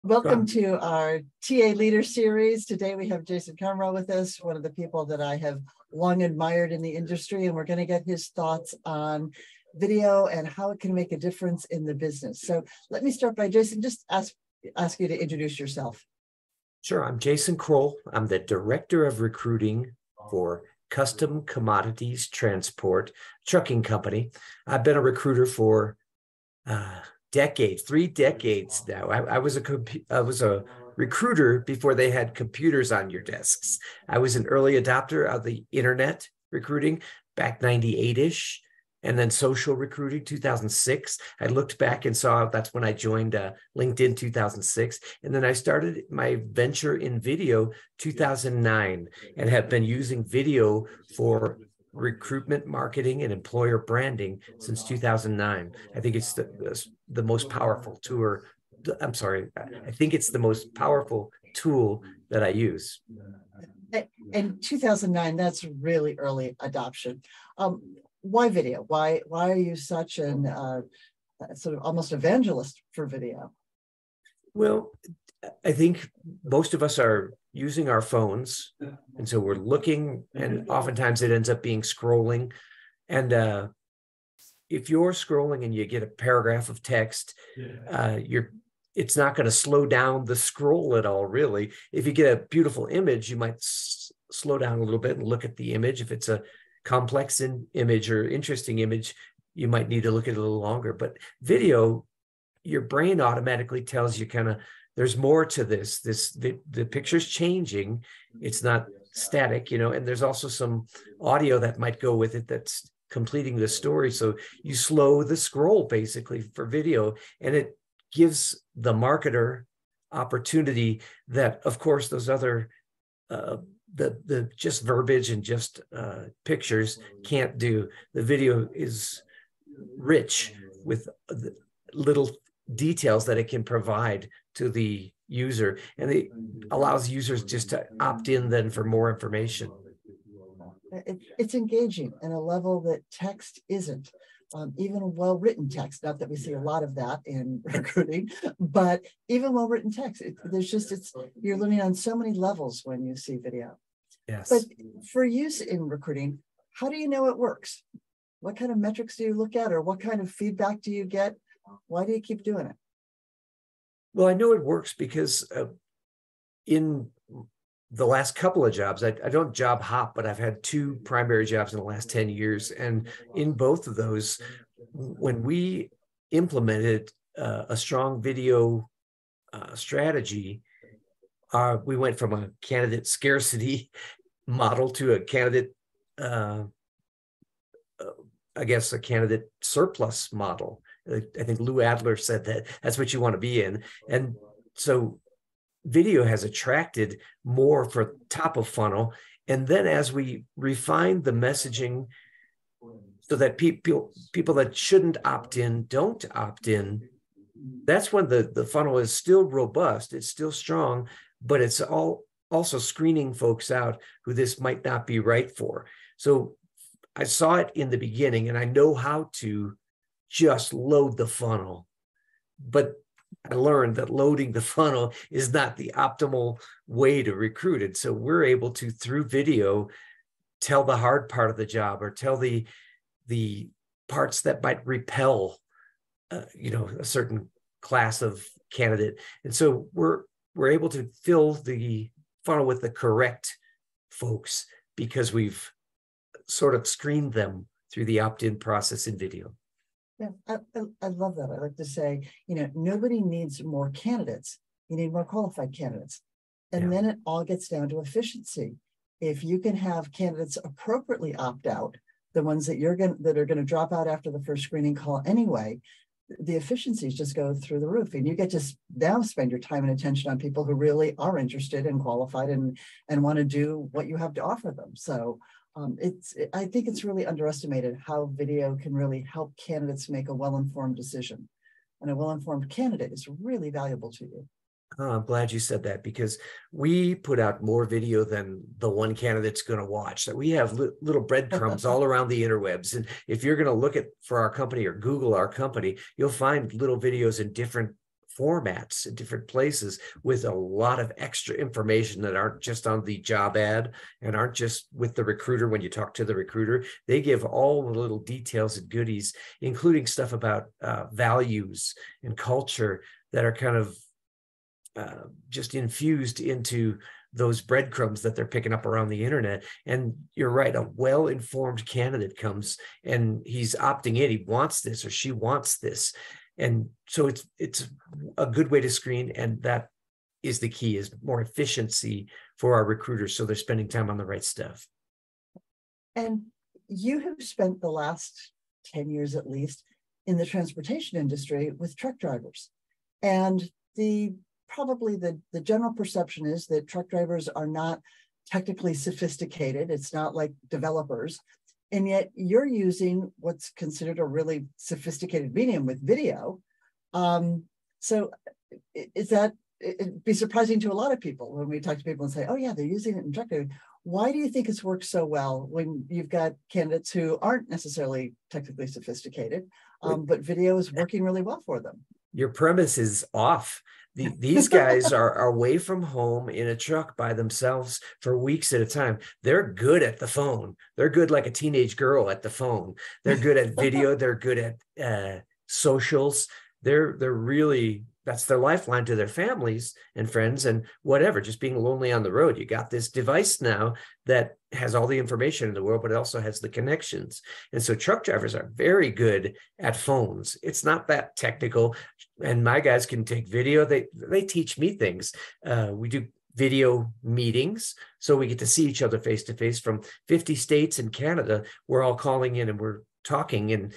Welcome to our TA Leader Series. Today we have Jason Crowell with us, one of the people that I have long admired in the industry, and we're going to get his thoughts on video and how it can make a difference in the business. So let me start by, Jason, just ask you to introduce yourself. Sure. I'm Jason Crowell. I'm the Director of Recruiting for Custom Commodities Transport Trucking Company. I've been a recruiter for decades, 3 decades now. I was a recruiter before they had computers on your desks. I was an early adopter of the internet recruiting back 98-ish, and then social recruiting 2006. I looked back and saw that's when I joined LinkedIn 2006, and then I started my venture in video 2009, and have been using video for recruitment marketing and employer branding since 2009. I think it's the most powerful tool. I think it's the most powerful tool that I use. In 2009, that's really early adoption. Why video? Why are you such an sort of almost evangelist for video? Well, I think most of us are using our phones, and so we're looking, and oftentimes it ends up being scrolling. And if you're scrolling and you get a paragraph of text, it's not going to slow down the scroll at all, really. If you get a beautiful image, you might slow down a little bit and look at the image. If it's a complex image or interesting image, you might need to look at it a little longer. But video, your brain automatically tells you there's more to this. The picture's changing. It's not static, and there's also some audio that might go with it that's completing the story. So you slow the scroll basically for video, and it gives the marketer opportunity that, of course, those other the just verbiage and just pictures can't do. The video is rich with little details that it can provide to the user, and it allows users just to opt in then for more information. It's engaging in a level that text isn't. Even well-written text, not that we see a lot of that in recruiting, but even well-written text, you're learning on so many levels when you see video. Yes. But for use in recruiting, how do you know it works? What kind of metrics do you look at, or what kind of feedback do you get? Why do you keep doing it? Well, I know it works because in the last couple of jobs, I don't job hop, but I've had 2 primary jobs in the last 10 years. And in both of those, when we implemented a strong video strategy, we went from a candidate scarcity model to a candidate, a candidate surplus model. I think Lou Adler said that that's what you want to be in. And so video has attracted more for top of funnel. And then as we refine the messaging so that people that shouldn't opt in don't opt in, that's when the funnel is still robust, it's still strong, but it's also screening folks out who this might not be right for. So I saw it in the beginning, and I know how to just load the funnel, but I learned that loading the funnel is not the optimal way to recruit it. So we're able to, through video, tell the hard part of the job, or tell the parts that might repel, a certain class of candidate. And so we're able to fill the funnel with the correct folks because we've sort of screened them through the opt-in process in video. Yeah, I love that. I like to say, nobody needs more candidates. You need more qualified candidates. And then it all gets down to efficiency. If you can have candidates appropriately opt out, the ones that are going to drop out after the first screening call anyway, the efficiencies just go through the roof. And you get to now spend your time and attention on people who really are interested and qualified and want to do what you have to offer them. So I think it's really underestimated how video can really help candidates make a well-informed decision. And a well-informed candidate is really valuable to you. Oh, I'm glad you said that, because we put out more video than the one candidate's going to watch. That we have little breadcrumbs all around the interwebs. And if you're going to look for our company or Google our company, you'll find little videos in different formats in different places with a lot of extra information that aren't just on the job ad and aren't just with the recruiter when you talk to the recruiter. They give all the little details and goodies, including stuff about values and culture that are kind of just infused into those breadcrumbs that they're picking up around the internet. And you're right, a well-informed candidate comes and he's opting in. He wants this or she wants this. And so it's a good way to screen. And that is the key, is more efficiency for our recruiters. So they're spending time on the right stuff. And you have spent the last 10 years at least in the transportation industry with truck drivers. And probably the general perception is that truck drivers are not technically sophisticated. It's not like developers. And yet you're using what's considered a really sophisticated medium with video. So it'd be surprising to a lot of people when we talk to people and say, oh yeah, they're using it in truck driving. Why do you think it's worked so well when you've got candidates who aren't necessarily technically sophisticated, but video is working really well for them? Your premise is off. These guys are away from home in a truck by themselves for weeks at a time. They're good at the phone. They're good like a teenage girl at the phone. They're good at video. They're good at socials. They're really, that's their lifeline to their families and friends and whatever, just being lonely on the road. You got this device now that has all the information in the world, but it also has the connections. And so truck drivers are very good at phones. It's not that technical. And my guys can take video. They teach me things. We do video meetings, so we get to see each other face to face from 50 states and Canada. We're all calling in and we're talking, and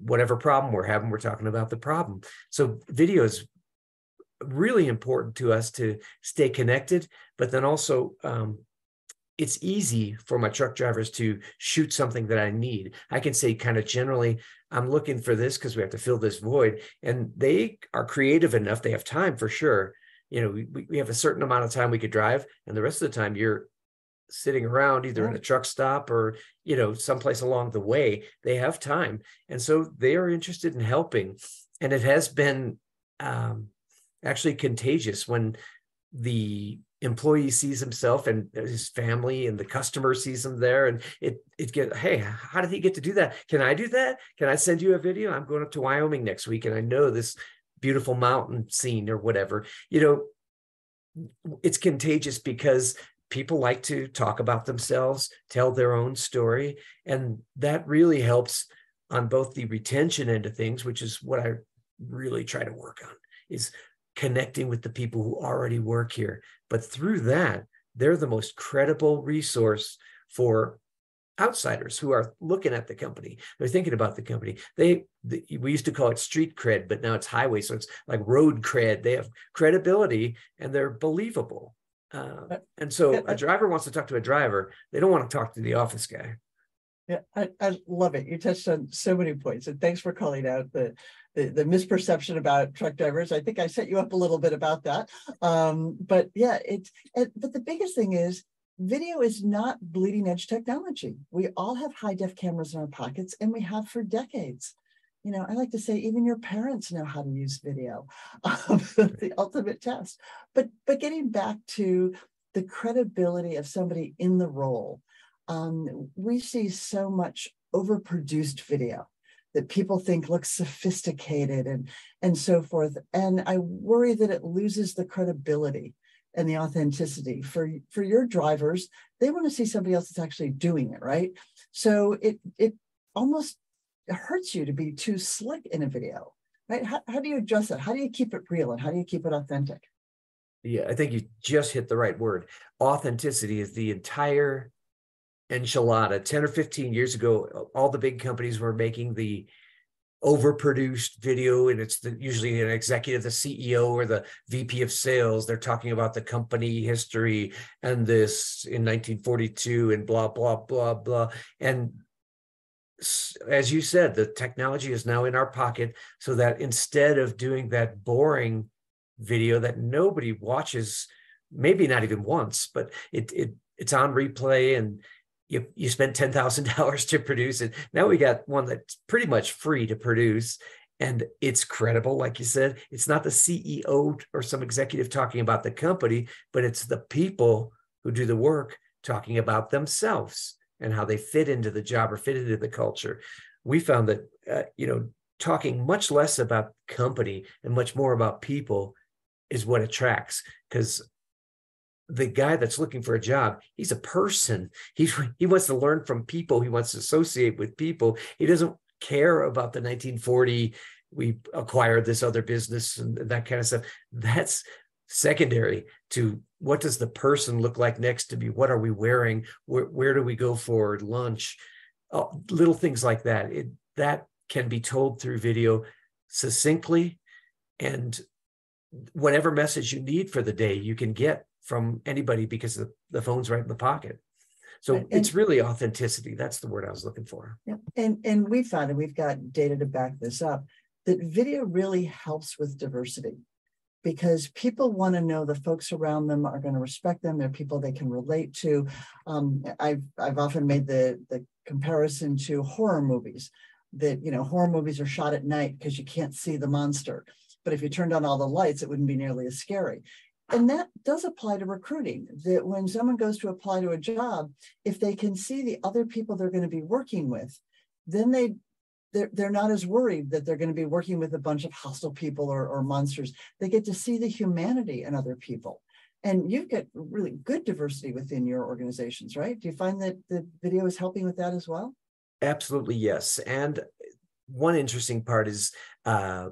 whatever problem we're having, we're talking about the problem. So video is really important to us to stay connected, but then also it's easy for my truck drivers to shoot something that I need. I can say kind of generally, I'm looking for this because we have to fill this void. And they are creative enough. They have time for sure. You know, we have a certain amount of time we could drive, and the rest of the time you're sitting around either in a truck stop or, you know, someplace along the way. They have time. And so they are interested in helping. And it has been actually contagious when the employee sees himself and his family and the customer sees him there, and it gets, hey, how did he get to do that? Can I do that? Can I send you a video? I'm going up to Wyoming next week and I know this beautiful mountain scene or whatever. You know, it's contagious because people like to talk about themselves, tell their own story, and that really helps on both the retention end of things, which is what I really try to work on, is connecting with the people who already work here. But through that, they're the most credible resource for outsiders who are looking at the company. They're thinking about the company. We used to call it street cred, but now it's highway. So it's like road cred. They have credibility and they're believable. And so a driver wants to talk to a driver. They don't want to talk to the office guy. Yeah, I love it. You touched on so many points, and thanks for calling out the misperception about truck drivers. I think I set you up a little bit about that. But yeah, but the biggest thing is video is not bleeding edge technology. We all have high def cameras in our pockets, and we have for decades. You know, I like to say even your parents know how to use video, the ultimate test. But getting back to the credibility of somebody in the role, we see so much overproduced video that people think looks sophisticated and so forth. And I worry that it loses the credibility and the authenticity for your drivers. They want to see somebody else that's actually doing it, right? So it almost hurts you to be too slick in a video, right? How do you address that? How do you keep it real and how do you keep it authentic? Yeah, I think you just hit the right word. Authenticity is the entire enchilada. 10 or 15 years ago, all the big companies were making the overproduced video, and it's usually an executive, the CEO or the VP of sales. They're talking about the company history and this in 1942 and blah, blah, blah, blah. And as you said, the technology is now in our pocket, so that instead of doing that boring video that nobody watches, maybe not even once, but it's on replay and you spent $10,000 to produce it. Now we got one that's pretty much free to produce, and it's credible. Like you said, it's not the CEO or some executive talking about the company, but it's the people who do the work talking about themselves and how they fit into the job or fit into the culture. We found that, talking much less about company and much more about people is what attracts, because the guy that's looking for a job, he's a person. He wants to learn from people. He wants to associate with people. He doesn't care about the 1940, we acquired this other business and that kind of stuff. That's secondary to what does the person look like next to me? What are we wearing? Where do we go for lunch? Little things like that. That can be told through video succinctly, and whatever message you need for the day, you can get from anybody because the phone's right in the pocket. So it's really authenticity. That's the word I was looking for. Yeah. And we found, and we've got data to back this up, that video really helps with diversity, because people want to know the folks around them are going to respect them. They're people they can relate to. I've often made the comparison to horror movies, that, horror movies are shot at night because you can't see the monster. But if you turned on all the lights, it wouldn't be nearly as scary. And that does apply to recruiting, that when someone goes to apply to a job, if they can see the other people they're going to be working with, then they're not as worried that they're going to be working with a bunch of hostile people or monsters. They get to see the humanity in other people. And you've got really good diversity within your organizations, right? Do you find that the video is helping with that as well? Absolutely, yes. And one interesting part is I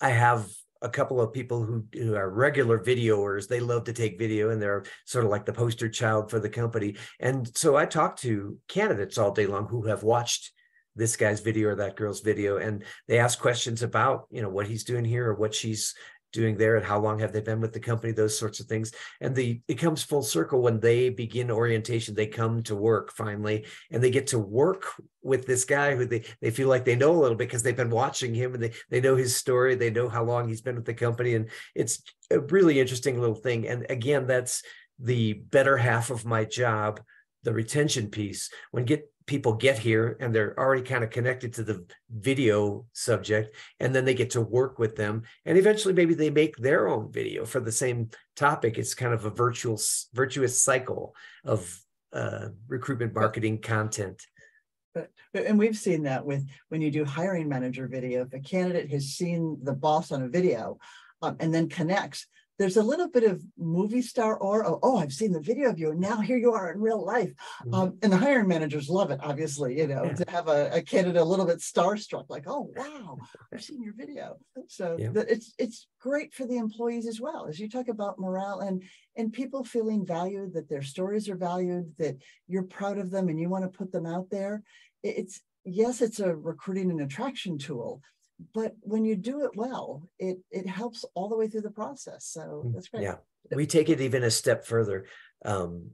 have a couple of people who are regular videoers. They love to take video, and they're sort of like the poster child for the company. And so I talk to candidates all day long who have watched this guy's video or that girl's video, and they ask questions about, what he's doing here or what she's doing there and how long have they been with the company, those sorts of things. And it comes full circle when they begin orientation. They come to work finally, and they get to work with this guy who they feel like they know a little bit because they've been watching him, and they know his story. They know how long he's been with the company. And it's a really interesting little thing. And again, that's the better half of my job, the retention piece. When people get here and they're already kind of connected to the video subject, and then they get to work with them, and eventually maybe they make their own video for the same topic. It's kind of a virtuous cycle of recruitment marketing content. And we've seen that with when you do hiring manager video. If a candidate has seen the boss on a video and then connects, there's a little bit of movie star oh, I've seen the video of you, and now here you are in real life. And the hiring managers love it, obviously, to have a candidate a little bit starstruck, like, oh, wow, I've seen your video. So it's great for the employees as well, as you talk about morale and people feeling valued, that their stories are valued, that you're proud of them and you want to put them out there. It's a recruiting and attraction tool, but when you do it well, it helps all the way through the process. So that's great. Yeah, we take it even a step further than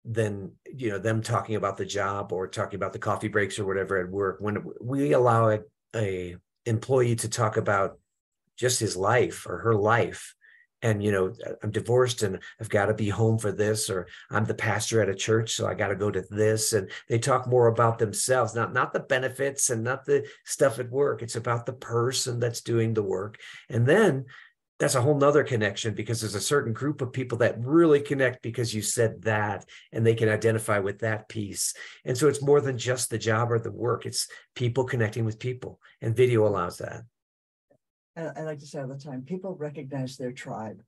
them talking about the job or talking about the coffee breaks or whatever at work. When we allow a employee to talk about just his life or her life, and I'm divorced and I've got to be home for this, or I'm the pastor at a church, so I got to go to this, and they talk more about themselves, not the benefits and not the stuff at work. It's about the person that's doing the work. And then that's a whole nother connection, because there's a certain group of people that really connect because you said that, and they can identify with that piece. And so it's more than just the job or the work. It's people connecting with people, and video allows that. I like to say all the time, people recognize their tribe.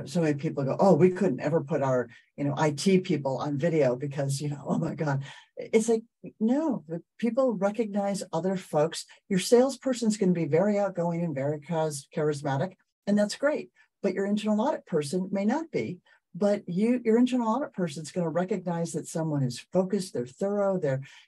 So many people go, oh, we couldn't ever put our, IT people on video because, oh my God. It's like, no, the people recognize other folks. Your salesperson's going to be very outgoing and very charismatic, and that's great. But your internal audit person may not be. But your internal audit person is going to recognize that someone is focused, they're thorough,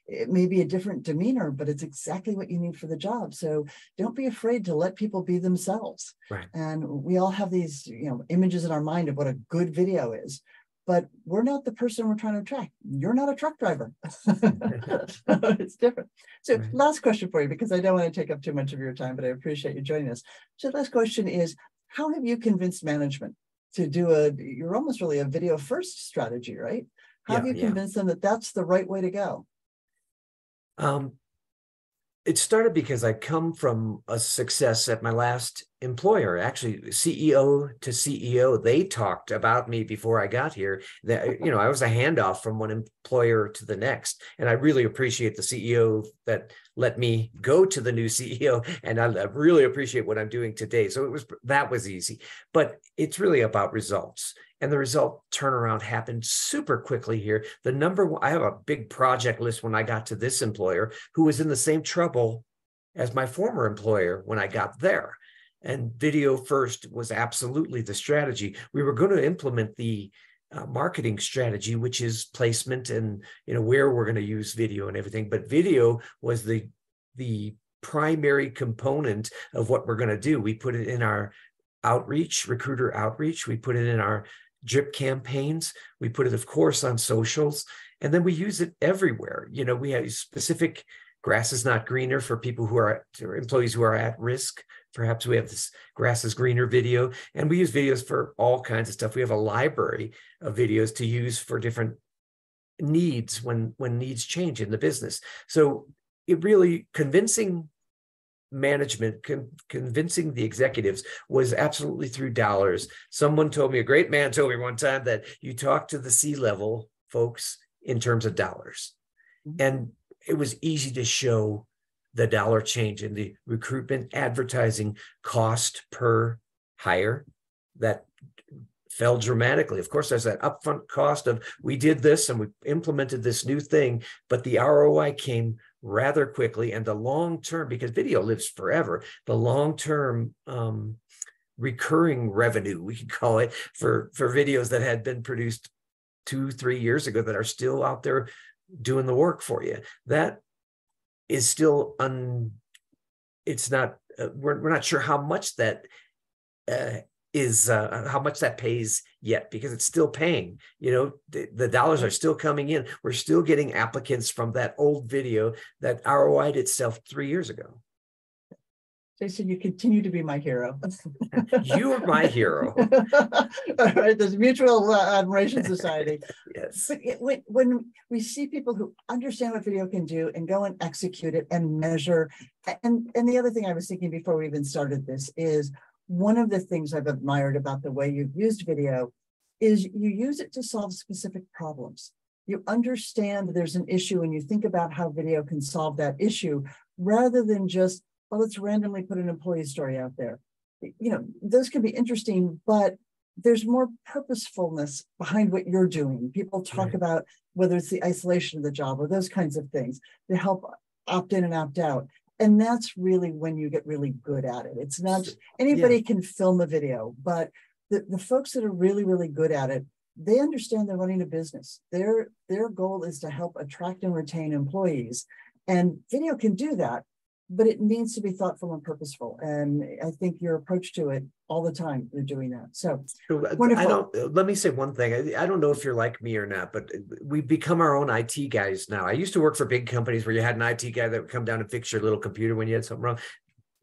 it may be a different demeanor, but it's exactly what you need for the job. So don't be afraid to let people be themselves. Right. And we all have these, images in our mind of what a good video is, but we're not the person we're trying to attract. You're not a truck driver. It's different. So last question for you, because I don't want to take up too much of your time, but I appreciate you joining us. So the last question is, how have you convinced management to do you're almost really a video first strategy, right? How have you convinced them that that's the right way to go? it started because I come from a success at my last employer, actually CEO to CEO. They talked about me before I got here. That, you know, I was a handoff from one employer to the next. And I really appreciate the CEO that let me go to the new CEO. And I really appreciate what I'm doing today. So that was easy, but it's really about results. And the result turnaround happened super quickly here. The number one, I have a big project list when I got to this employer who was in the same trouble as my former employer when I got there. And video first was absolutely the strategy. We were going to implement the marketing strategy, which is placement and, you know, where we're going to use video and everything. But video was the primary component of what we're going to do. We put it in our outreach, recruiter outreach. We put it in our drip campaigns. We put it, of course, on socials, and then we use it everywhere. You know, we have specific grass is not greener for people who are employees who are at risk. Perhaps we have this grass is greener video, and we use videos for all kinds of stuff. We have a library of videos to use for different needs when needs change in the business. So it really convincing management, convincing the executives was absolutely through dollars. Someone told me, a great man told me one time, that you talk to the C-level folks in terms of dollars. And it was easy to show the dollar change in the recruitment advertising cost per hire that fell dramatically. Of course, there's that upfront cost of, we did this and we implemented this new thing, but the ROI came rather quickly. And the long-term, because video lives forever, the long-term recurring revenue, we could call it, for videos that had been produced 2-3 years ago that are still out there doing the work for you, that is still it's not, we're not sure how much that how much that pays yet, because it's still paying. You know, the dollars are still coming in. We're still getting applicants from that old video that ROI'd itself 3 years ago. Jason, you continue to be my hero. You are my hero. All right, there's a mutual admiration society. Yes. But when we see people who understand what video can do and go and execute it and measure, and the other thing I was thinking before we even started this is, one of the things I've admired about the way you've used video is you use it to solve specific problems. You understand there's an issue and you think about how video can solve that issue, rather than just, well, let's randomly put an employee story out there. You know, those can be interesting, but there's more purposefulness behind what you're doing. People talk about whether it's the isolation of the job or those kinds of things to help opt in and opt out. And that's really when you get really good at it. It's not anybody can film a video, but the folks that are really, really good at it, they understand they're running a business. Their goal is to help attract and retain employees. And video can do that, but it needs to be thoughtful and purposeful. And I think your approach to it all the time, you're doing that. So wonderful. Let me say one thing. I don't know if you're like me or not, but we've become our own IT guys now. I used to work for big companies where you had an IT guy that would come down and fix your little computer when you had something wrong.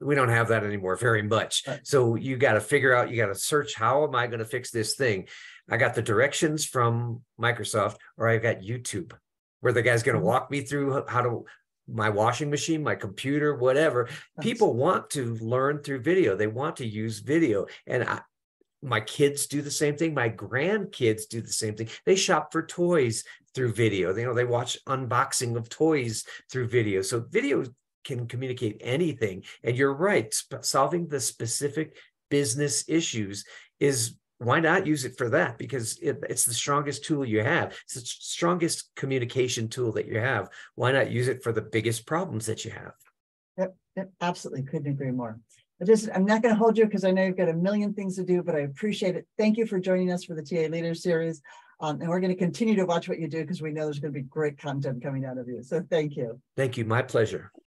We don't have that anymore very much. Right. So you got to figure out, you got to search, how am I going to fix this thing? I got the directions from Microsoft, or I got YouTube, where the guy's going to walk me through how to, my washing machine, my computer, whatever. People want to learn through video. They want to use video. And my kids do the same thing. My grandkids do the same thing. They shop for toys through video. You know, they watch unboxing of toys through video. So video can communicate anything. And you're right, solving the specific business issues is, why not use it for that? Because it's the strongest tool you have. It's the strongest communication tool that you have. Why not use it for the biggest problems that you have? Yep, absolutely. Couldn't agree more. I'm not going to hold you because I know you've got a million things to do, but I appreciate it. Thank you for joining us for the TA Leader Series. And we're going to continue to watch what you do, because we know there's going to be great content coming out of you. So thank you. Thank you. My pleasure.